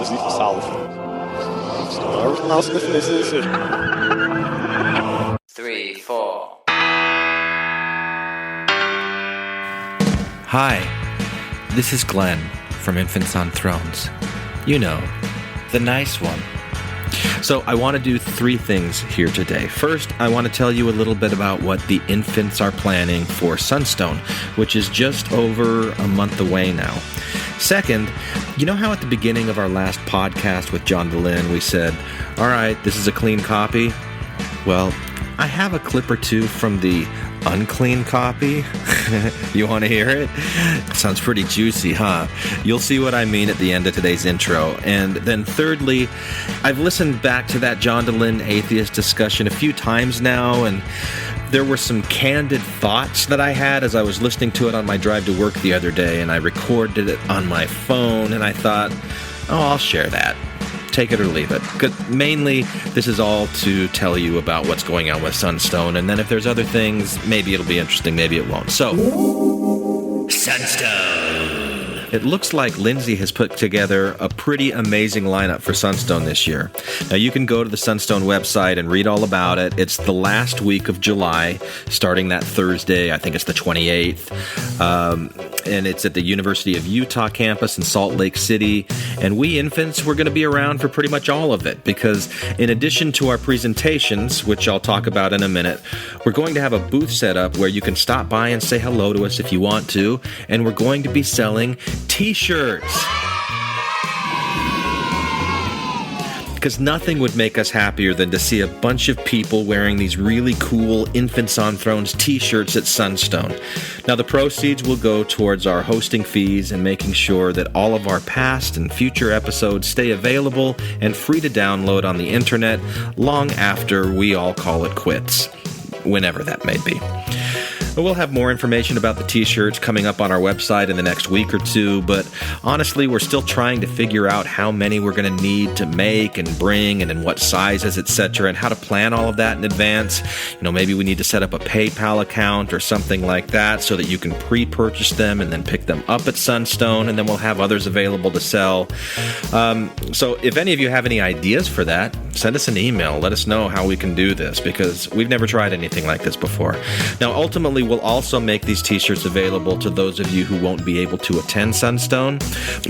Musik ist Salve. Everything else is 3, 4. Hi, this is Glenn from Infants on Thrones. You know, the nice one. So I want to do 3 things here today. First, I want to tell you a little bit about what the infants are planning for Sunstone, which is just over a month away now. Second, you know how at the beginning of our last podcast with John Dehlin we said, all right, this is a clean copy? Well, I have a clip or 2 from the unclean copy. You want to hear it? Sounds pretty juicy, huh? You'll see what I mean at the end of today's intro. And then thirdly, I've listened back to that John Dehlin atheist discussion a few times now, and there were some candid thoughts that I had as I was listening to it on my drive to work the other day, and I recorded it on my phone, and I thought, oh, I'll share that. Take it or leave it. Mainly, this is all to tell you about what's going on with Sunstone, and then if there's other things, maybe it'll be interesting, maybe it won't. So, Sunstone! It looks like Lindsay has put together a pretty amazing lineup for Sunstone this year. Now, you can go to the Sunstone website and read all about it. It's the last week of July, starting that Thursday. I think it's the 28th. And it's at the University of Utah campus in Salt Lake City. And we infants, we're going to be around for pretty much all of it, because in addition to our presentations, which I'll talk about in a minute, we're going to have a booth set up where you can stop by and say hello to us if you want to, and we're going to be selling t-shirts. Because nothing would make us happier than to see a bunch of people wearing these really cool Infants on Thrones t-shirts at Sunstone. Now, the proceeds will go towards our hosting fees and making sure that all of our past and future episodes stay available and free to download on the internet long after we all call it quits, whenever that may be. We'll have more information about the t-shirts coming up on our website in the next week or 2, but honestly, we're still trying to figure out how many we're going to need to make and bring and in what sizes, etc., and how to plan all of that in advance. You know, maybe we need to set up a PayPal account or something like that so that you can pre-purchase them and then pick them up at Sunstone, and then we'll have others available to sell. So if any of you have any ideas for that, send us an email. Let us know how we can do this, because we've never tried anything like this before. Now, ultimately, we'll also make these t-shirts available to those of you who won't be able to attend Sunstone,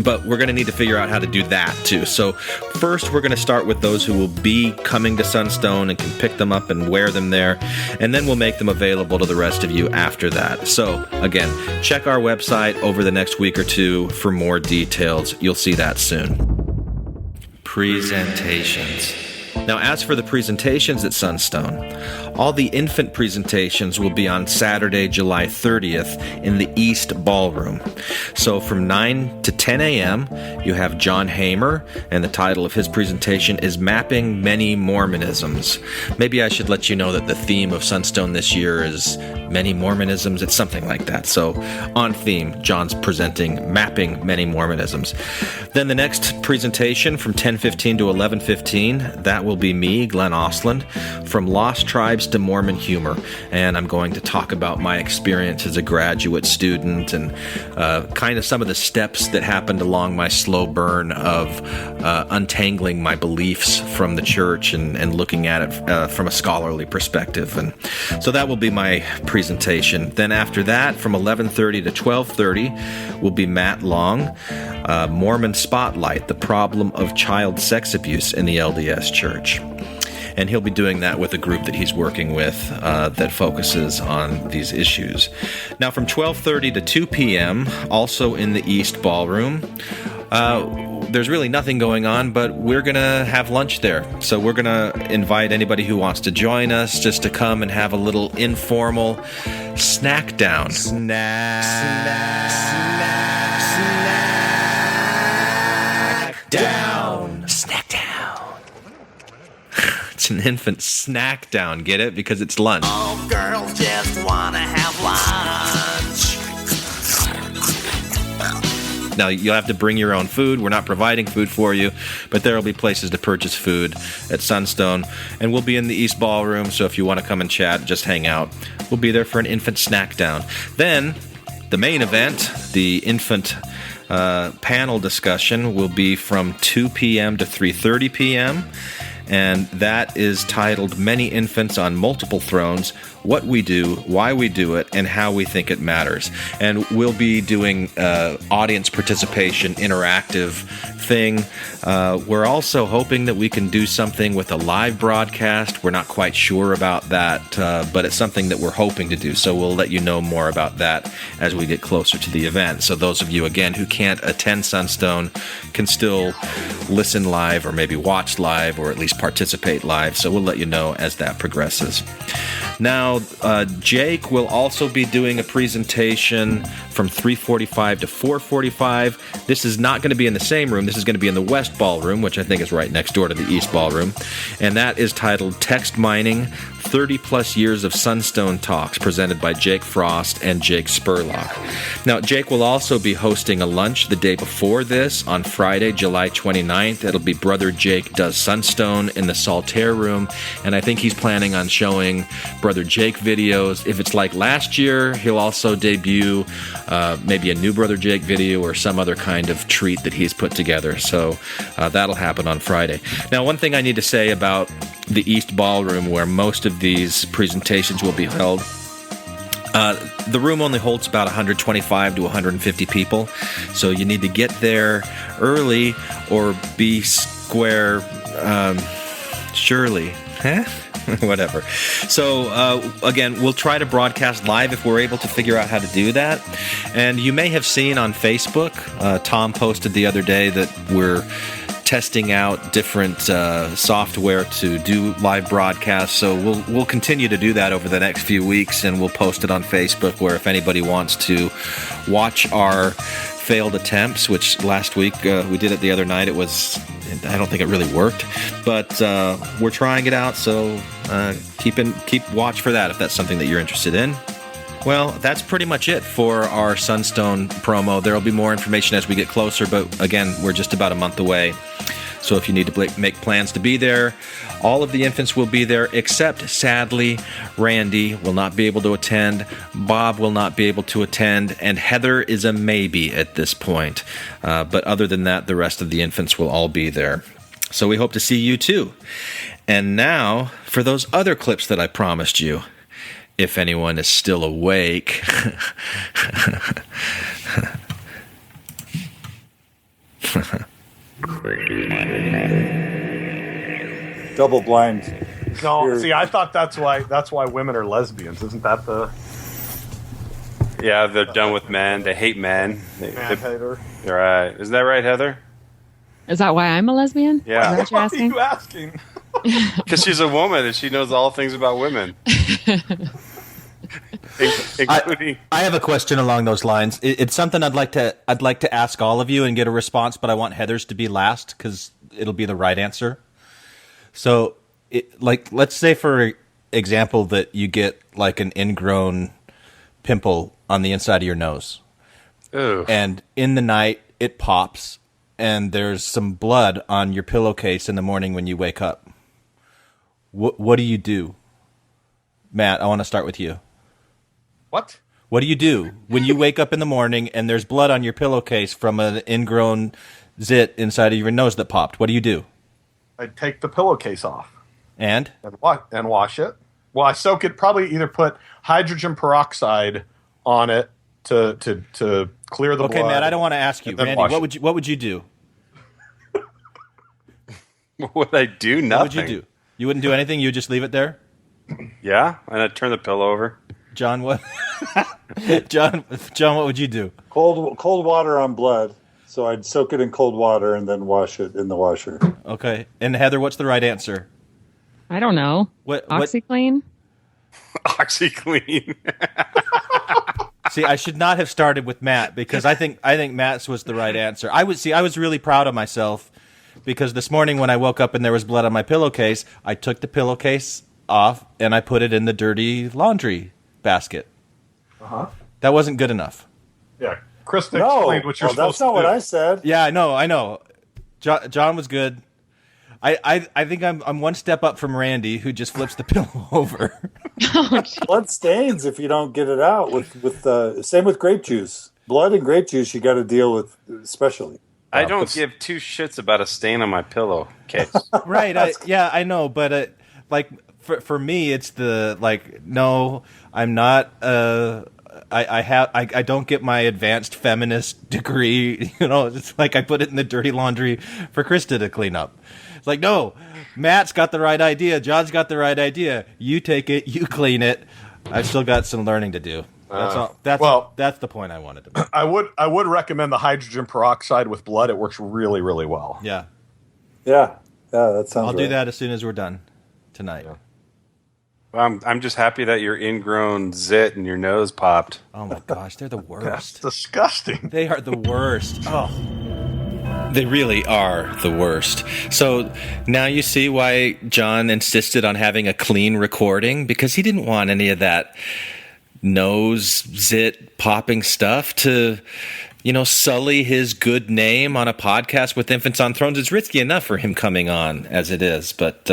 but we're going to need to figure out how to do that too. So first, we're going to start with those who will be coming to Sunstone and can pick them up and wear them there, and then we'll make them available to the rest of you after that. So again, check our website over the next week or 2 for more details. You'll see that soon. Presentations. Now, as for the presentations at Sunstone, all the infant presentations will be on Saturday, July 30th in the East Ballroom. So from 9 to 10 a.m., you have John Hamer, and the title of his presentation is Mapping Many Mormonisms. Maybe I should let you know that the theme of Sunstone this year is Many Mormonisms. It's something like that. So on theme, John's presenting Mapping Many Mormonisms. Then the next presentation from 10:15 to 11:15, that will be me, Glenn Osland, from Lost Tribes to Mormon Humor, and I'm going to talk about my experience as a graduate student and kind of some of the steps that happened along my slow burn of untangling my beliefs from the church and looking at it from a scholarly perspective. And so that will be my presentation. Then after that, from 11:30 to 12:30, will be Matt Long, Mormon Spotlight, the problem of child sex abuse in the LDS Church. And he'll be doing that with a group that he's working with that focuses on these issues. Now, from 12:30 to 2 p.m., also in the East Ballroom, there's really nothing going on, but we're going to have lunch there. So we're going to invite anybody who wants to join us just to come and have a little informal snack down. Snack down. Snack down. It's an infant snack down, get it? Because it's lunch. All girls just wanna have lunch. Now, you'll have to bring your own food. We're not providing food for you, but there will be places to purchase food at Sunstone. And we'll be in the East Ballroom, so if you want to come and chat, just hang out. We'll be there for an infant snack down. Then, the main event, the infant panel discussion will be from 2 p.m. to 3:30 p.m., and that is titled Many Infants on Multiple Thrones, What We Do, Why We Do It, and How We Think It Matters. And we'll be doing audience participation, interactive thing. We're also hoping that we can do something with a live broadcast. We're not quite sure about that, but it's something that we're hoping to do. So we'll let you know more about that as we get closer to the event. So those of you, again, who can't attend Sunstone can still listen live or maybe watch live or at least participate live. So we'll let you know as that progresses. Now, Jake will also be doing a presentation from 3:45 to 4:45. This is not going to be in the same room. This is going to be in the West Ballroom, which I think is right next door to the East Ballroom. And that is titled Text Mining, 30-plus Years of Sunstone Talks, presented by Jake Frost and Jake Spurlock. Now, Jake will also be hosting a lunch the day before this on Friday, July 29th. It'll be Brother Jake Does Sunstone in the Saltaire Room, and I think he's planning on showing Brother Jake videos. If it's like last year, he'll also debut maybe a new Brother Jake video or some other kind of treat that he's put together. So that'll happen on Friday. Now, one thing I need to say about the East Ballroom, where most of these presentations will be held, the room only holds about 125 to 150 people, so you need to get there early or be square, surely. Huh? Whatever. So, again, we'll try to broadcast live if we're able to figure out how to do that. And you may have seen on Facebook, Tom posted the other day that we're testing out different software to do live broadcasts. So we'll continue to do that over the next few weeks, and we'll post it on Facebook, where if anybody wants to watch our failed attempts, which last week we did it the other night, I don't think it really worked, but we're trying it out, so keep watch for that if that's something that you're interested in. Well, that's pretty much it for our Sunstone promo. There will be more information as we get closer, but again, we're just about a month away. So if you need to make plans to be there, all of the infants will be there, except, sadly, Randy will not be able to attend, Bob will not be able to attend, and Heather is a maybe at this point. But other than that, the rest of the infants will all be there. So we hope to see you too. And now, for those other clips that I promised you, if anyone is still awake. Double blind. No, see, I thought that's why women are lesbians. Isn't that the Yeah, they're done with men. They hate men. man hater? You're right. Isn't that right, Heather? Is that why I'm a lesbian? Yeah. Is that what you're asking? What are you asking? Because she's a woman and she knows all things about women. Including... I have a question along those lines. It's something I'd like to ask all of you and get a response, but I want Heather's to be last because it'll be the right answer. So, let's say for example that you get like an ingrown pimple on the inside of your nose, Ooh. and in the night it pops, and there's some blood on your pillowcase in the morning when you wake up. What do you do? Matt, I want to start with you. What? What do you do when you wake up in the morning and there's blood on your pillowcase from an ingrown zit inside of your nose that popped? What do you do? I'd take the pillowcase off And wash it. Well, I soak it. Probably either put hydrogen peroxide on it to clear the blood. okay, Matt, I don't want to ask you, and then Randy. wash What would you do? What would I do? Nothing. What would you do? You wouldn't do anything. You would just leave it there. Yeah, and I'd turn the pillow over. John, what? John, what would you do? Cold water on blood. So I'd soak it in cold water and then wash it in the washer. Okay, and Heather, what's the right answer? I don't know. What? OxyClean? OxyClean. See, I should not have started with Matt because I think Matt's was the right answer. I was really proud of myself because this morning when I woke up and there was blood on my pillowcase, I took the pillowcase off and I put it in the dirty laundry basket. Uh-huh. That wasn't good enough. Yeah, Krista explained what you're supposed that's not to what do. I said. Yeah, I know. John was good. I think I'm one step up from Randy, who just flips the pillow over. Blood stains if you don't get it out. With same with grape juice. blood and grape juice you got to deal with especially. I don't give two shits about a stain on my pillowcase. Right. I know, but like for me, it's the like. No, I'm not. I don't get my advanced feminist degree. You know, it's like I put it in the dirty laundry for Krista to clean up. It's like, no, Matt's got the right idea. John's got the right idea. You take it. You clean it. I've still got some learning to do. That's all. That's the point I wanted to make. I would recommend the hydrogen peroxide with blood. It works really, really well. Yeah. Yeah, that sounds. I'll do that as soon as we're done tonight. Yeah. Well, I'm just happy that your ingrown zit and your nose popped. Oh my gosh, they're the worst. That's disgusting. They are the worst. Oh. They really are the worst. So now you see why John insisted on having a clean recording, because he didn't want any of that nose zit popping stuff to, sully his good name on a podcast with Infants on Thrones. It's risky enough for him coming on as it is. But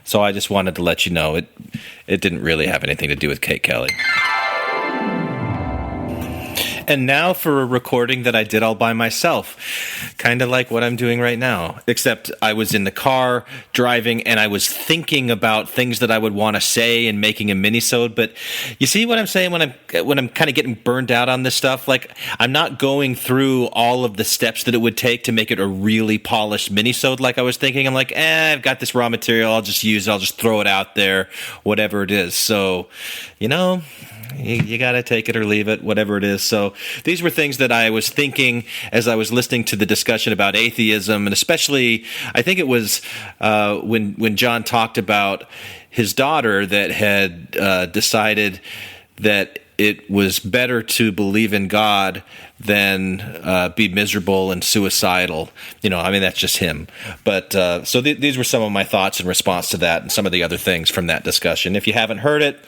so I just wanted to let you know it didn't really have anything to do with Kate Kelly. And now for a recording that I did all by myself, kind of like what I'm doing right now, except I was in the car driving and I was thinking about things that I would want to say and making a minisode. But you see what I'm saying when I'm kind of getting burned out on this stuff? Like, I'm not going through all of the steps that it would take to make it a really polished minisode like I was thinking. I'm like, I've got this raw material. I'll just use it. I'll just throw it out there, whatever it is. So, you got to take it or leave it, whatever it is. So these were things that I was thinking as I was listening to the discussion about atheism, and especially I think it was when John talked about his daughter that had decided that it was better to believe in God than be miserable and suicidal. That's just him. But so these were some of my thoughts in response to that and some of the other things from that discussion. If you haven't heard it,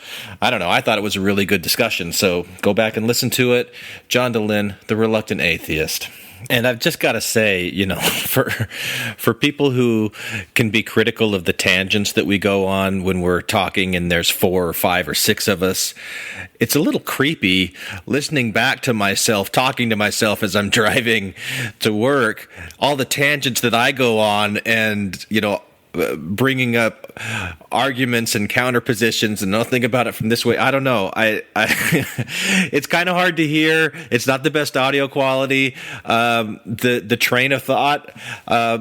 I don't know. I thought it was a really good discussion. So go back and listen to it. John Dehlin, the Reluctant Atheist. And I've just got to say, for people who can be critical of the tangents that we go on when we're talking and there's 4 or 5 or 6 of us, it's a little creepy listening back to myself, talking to myself as I'm driving to work, all the tangents that I go on and, bringing up arguments and counter positions and think about it from this way. I don't know. I it's kind of hard to hear. It's not the best audio quality. The train of thought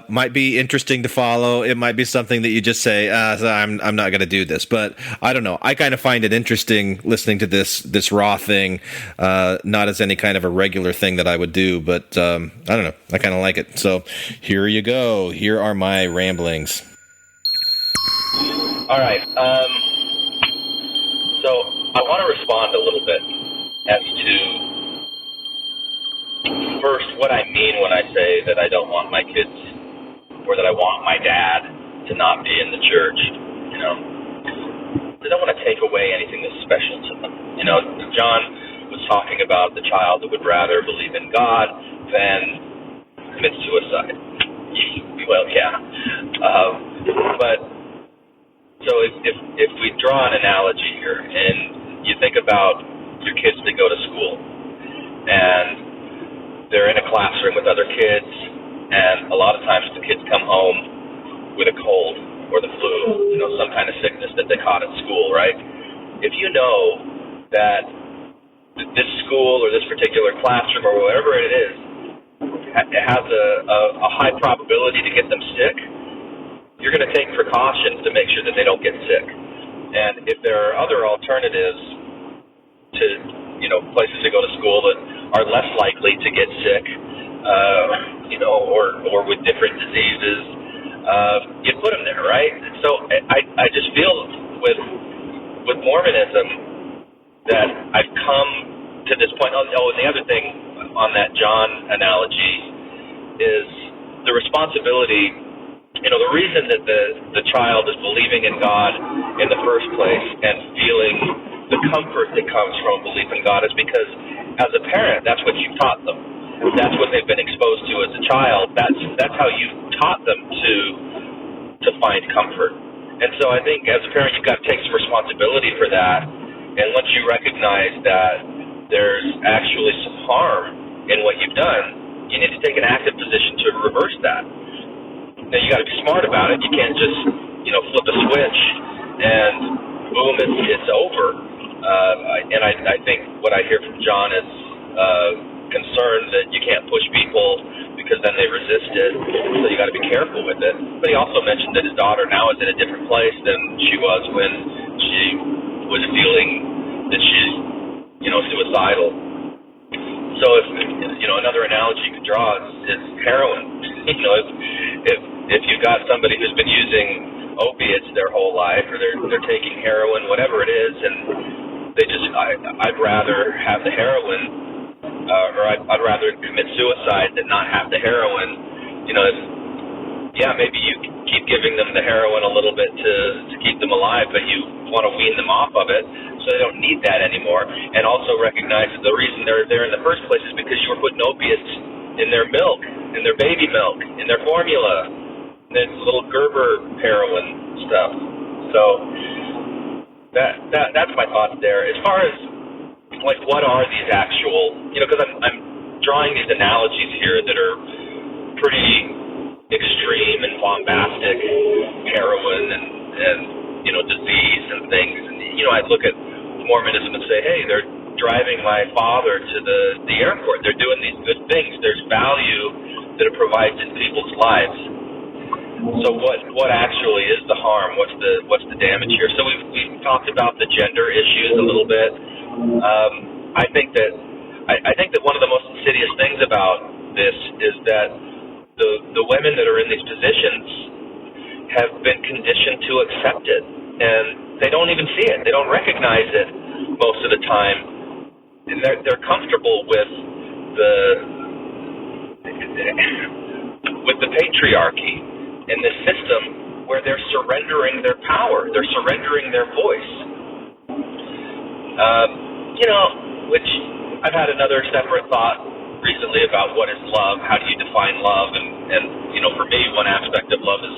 might be interesting to follow. It might be something that you just say, I'm not going to do this. But I don't know. I kind of find it interesting listening to this raw thing, not as any kind of a regular thing that I would do. But I don't know. I kind of like it. So here you go. Here are my ramblings. All right. So I want to respond a little bit as to first what I mean when I say that I don't want my kids or that I want my dad to not be in the church. I don't want to take away anything that's special to them. John was talking about the child that would rather believe in God than commit suicide. Well, yeah. But so if we draw an analogy here, and you think about your kids that go to school, and they're in a classroom with other kids, and a lot of times the kids come home with a cold or the flu, some kind of sickness that they caught at school, right? If you know that this school or this particular classroom or whatever it is has a high probability to get them sick, you're going to take precautions to make sure that they don't get sick. And if there are other alternatives to, places to go to school that are less likely to get sick, or with different diseases, you put them there, right? So I just feel with Mormonism that I've come to this point. Oh, and the other thing on that John analogy is the responsibility. The reason that the child is believing in God in the first place and feeling the comfort that comes from belief in God is because as a parent, that's what you've taught them. That's what they've been exposed to as a child. That's how you've taught them to find comfort. And so I think as a parent, you've got to take some responsibility for that. And once you recognize that there's actually some harm in what you've done, you need to take an active position to reverse that. Now, you got to be smart about it. You can't just, flip a switch and boom, it's over. I think what I hear from John is concern that you can't push people because then they resist it. So you got to be careful with it. But he also mentioned that his daughter now is in a different place than she was when she was feeling that she's, suicidal. So if another analogy you could draw is heroin. If you've got somebody who's been using opiates their whole life, or they're taking heroin, whatever it is, and I'd rather have the heroin, or I'd rather commit suicide than not have the heroin. Maybe you keep giving them the heroin a little bit to keep them alive, but you want to wean them off of it so they don't need that anymore. And also recognize that the reason they're there in the first place is because you were putting opiates in their milk, in their baby milk, in their formula, and then little Gerber heroin stuff. So that's my thoughts there. As far as what are these actual, because I'm drawing these analogies here that are pretty extreme and bombastic, heroin and disease and things. And I look at Mormonism and say, hey, they're driving my father to the airport. They're doing these good things. There's value that it provides in people's lives. So what actually is the harm? What's the damage here? So we've talked about the gender issues a little bit. I think that one of the most insidious things about this is that the women that are in these positions have been conditioned to accept it, and they don't even see it. They don't recognize it most of the time. And they're comfortable with the patriarchy in this system where they're surrendering their power, they're surrendering their voice. Which I've had another separate thought recently about what is love, how do you define love, and for me, one aspect of love is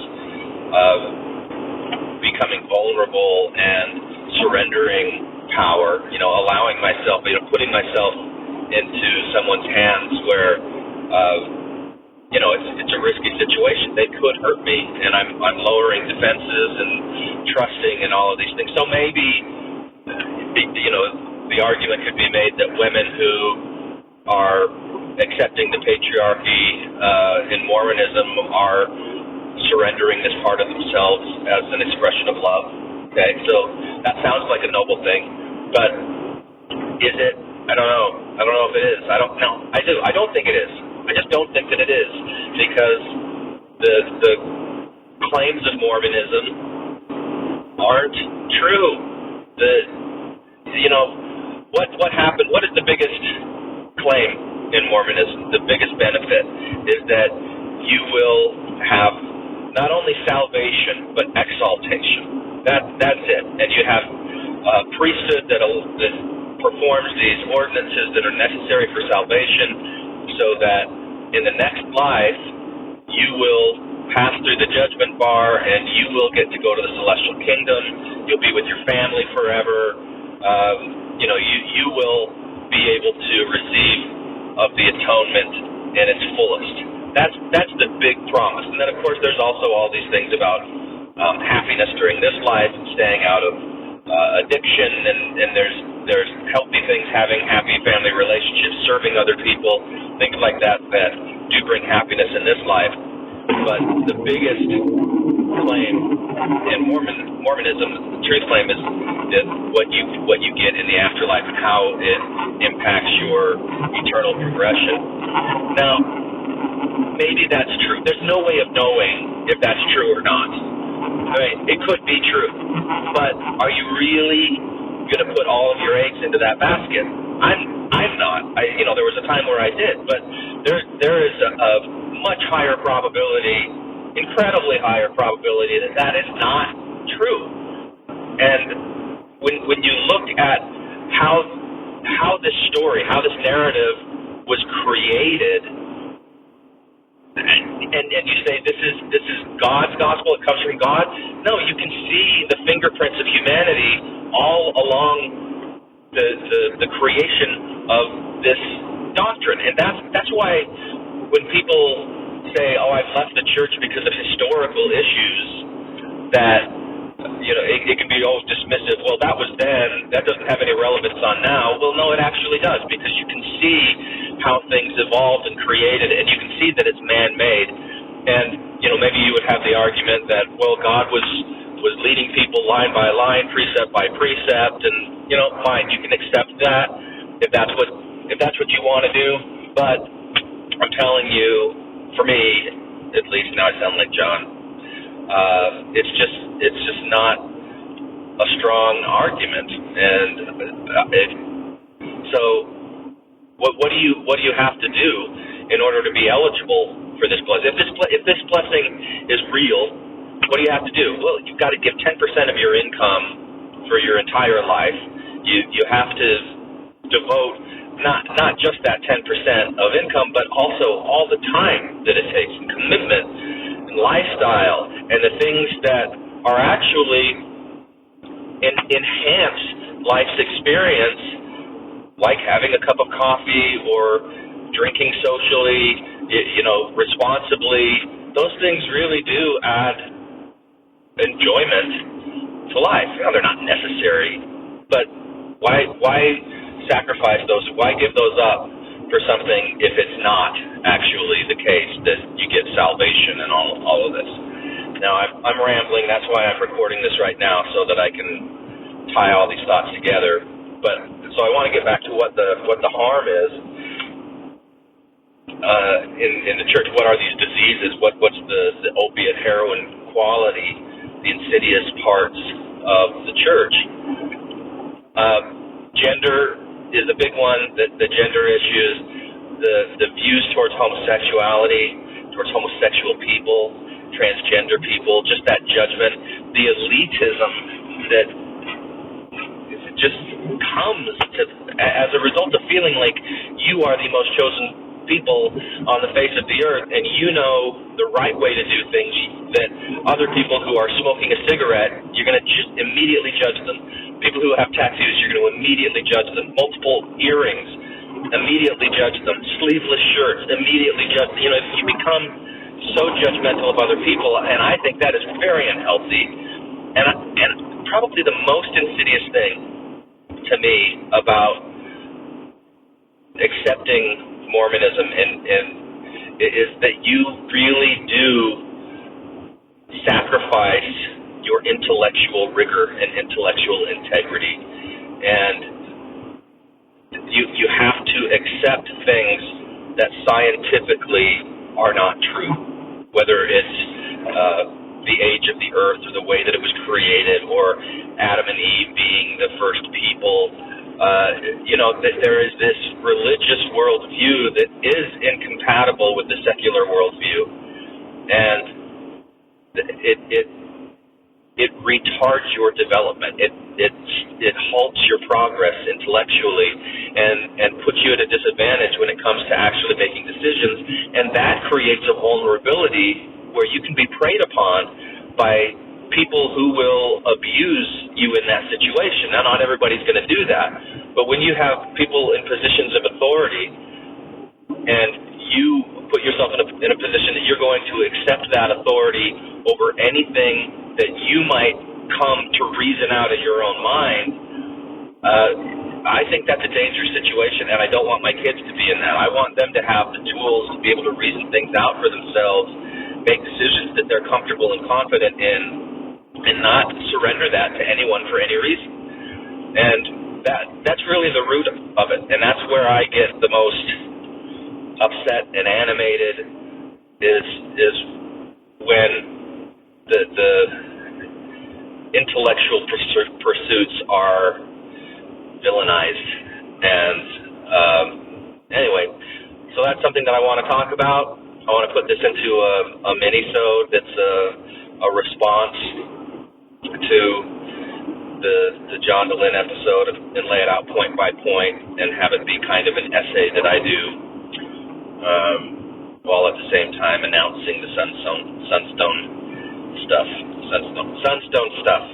becoming vulnerable and surrendering power, allowing myself, putting myself into someone's hands where, it's a risky situation. They could hurt me, and I'm lowering defenses and trusting and all of these things. So maybe, the argument could be made that women who are accepting the patriarchy in Mormonism are surrendering this part of themselves as an expression of love. Okay, so that sounds like a noble thing, but is it? I don't know. I don't know if it is. I don't know. I do. I don't think it is. I just don't think that it is, because the claims of Mormonism aren't true. What happened? What is the biggest claim in Mormonism? The biggest benefit is that you will have not only salvation but exaltation. That's it. And you have a priesthood that performs these ordinances that are necessary for salvation, so that in the next life you will pass through the judgment bar and you will get to go to the celestial kingdom. You'll be with your family forever. You will be able to receive of the atonement in its fullest. That's the big promise. And then, of course, there's also all these things about happiness during this life and staying out of addiction, and there's healthy things, having happy family relationships, serving other people, things like that do bring happiness in this life. But the biggest claim in Mormonism, the truth claim, is what you get in the afterlife and how it impacts your eternal progression. Now, maybe that's true. There's no way of knowing if that's true or not. I mean, it could be true, but are you really going to put all of your eggs into that basket? I'm not. There was a time where I did, but there is a much higher probability, incredibly higher probability that is not true. And when you look at how this story, how this narrative was created, and you say this is God's gospel, it comes from God. No, you can see the fingerprints of humanity all along the creation of this doctrine, and that's why when people say, "Oh, I've left the church because of historical issues," that it can be always dismissive. Well, that was then. That doesn't have any relevance on now. Well, no, it actually does, because you can see how things evolved and created, and you can see that it's man-made. And maybe you would have the argument that, well, God was leading people line by line, precept by precept, and fine, you can accept that if that's what you want to do. But I'm telling you, for me, at least, now I sound like John. It's just not a strong argument, and so what do you have to do in order to be eligible for this blessing? If this blessing is real, what do you have to do? Well, you've got to give 10% of your income for your entire life. You have to devote not just that 10% of income, but also all the time that it takes, and commitment, and lifestyle, and the things that are actually enhance life's experience, like having a cup of coffee or drinking socially, responsibly. Those things really do add enjoyment to life. They're not necessary, but why sacrifice those? Why give those up for something if it's not actually the case that you get salvation and all of this? Now, I'm rambling. That's why I'm recording this right now, so that I can tie all these thoughts together. But so I want to get back to what the harm is in the church. What are these diseases? What's the opiate heroin quality? The insidious parts of the church. Gender is a big one. The gender issues, the views towards homosexuality, towards homosexual people, transgender people, just that judgment, the elitism that just comes as a result of feeling like you are the most chosen people on the face of the earth, and you know the right way to do things, that other people who are smoking a cigarette, you're going to just immediately judge them. People who have tattoos, you're going to immediately judge them. Multiple earrings, immediately judge them. Sleeveless shirts, immediately judge them. You become so judgmental of other people, and I think that is very unhealthy. And probably the most insidious thing to me about accepting Mormonism and is that you really do sacrifice your intellectual rigor and intellectual integrity, and you have to accept things that scientifically are not true, whether it's the age of the earth or the way that it was created, or Adam and Eve being the first people. That there is this religious worldview that is incompatible with the secular worldview, and it retards your development. It halts your progress intellectually, and puts you at a disadvantage when it comes to actually making decisions, and that creates a vulnerability where you can be preyed upon by people who will abuse you in that situation. Now, not everybody's going to do that, but when you have people in positions of authority and you put yourself in a position that you're going to accept that authority over anything that you might come to reason out of your own mind, I think that's a dangerous situation, and I don't want my kids to be in that. I want them to have the tools to be able to reason things out for themselves, make decisions that they're comfortable and confident in, and not surrender that to anyone for any reason. And that's really the root of it, and that's where I get the most upset and animated is when the intellectual pursuits are villainized. And anyway, so that's something that I want to talk about. I want to put this into a mini-sode that's a response to the John Dehlin episode, and lay it out point by point and have it be kind of an essay that I do, while at the same time announcing the Sunstone stuff. Sunstone stuff.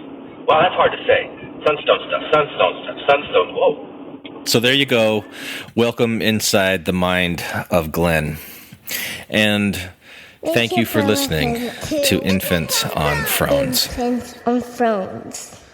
Wow, that's hard to say. Sunstone stuff. Whoa. So there you go. Welcome inside the mind of Glenn. And thank you for listening to Infants on Thrones. Infants on Thrones.